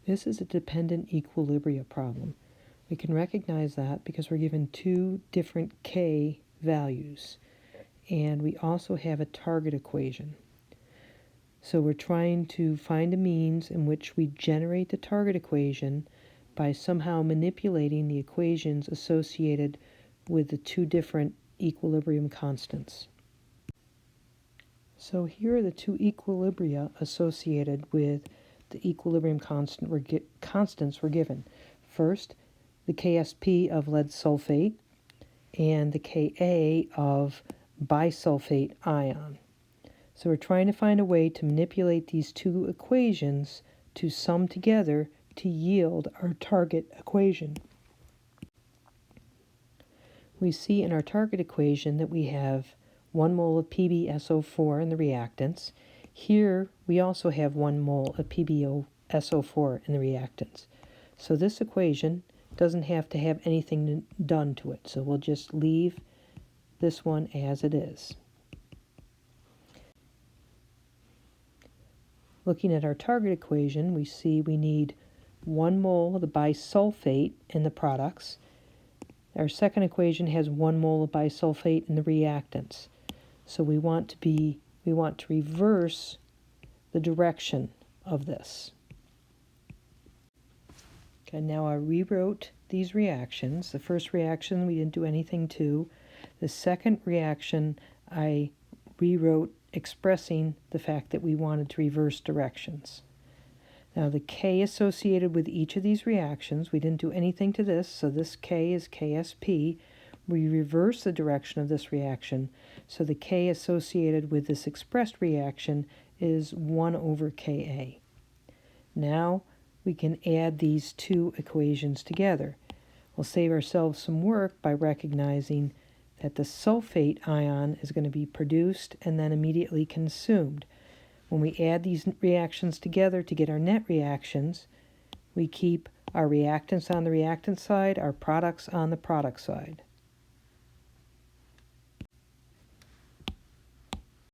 This is a dependent equilibria problem. We can recognize that because we're given two different K values, and we also have a target equation. So we're trying to find a means in which we generate the target equation by somehow manipulating the equations associated with the two different equilibrium constants. So here are the two equilibria associated with the equilibrium constants we're given. First, the KSP of lead sulfate and the Ka of bisulfate ion. So we're trying to find a way to manipulate these two equations to sum together to yield our target equation. We see in our target equation that we have 1 mole of PbSO4 in the reactants. Here we also have 1 mole of PbSO4 in the reactants. So this equation doesn't have to have anything done to it. So we'll just leave this one as it is. Looking at our target equation, we see we need 1 mole of the bisulfate in the products. Our second equation has 1 mole of bisulfate in the reactants. So we want to reverse the direction of this. Okay, now I rewrote these reactions. The first reaction we didn't do anything to. The second reaction I rewrote expressing the fact that we wanted to reverse directions. Now the K associated with each of these reactions, we didn't do anything to this, so this K is KSP. We reverse the direction of this reaction, so the K associated with this expressed reaction is 1 over Ka. Now we can add these two equations together. We'll save ourselves some work by recognizing that the sulfate ion is going to be produced and then immediately consumed. When we add these reactions together to get our net reactions, we keep our reactants on the reactant side, our products on the product side.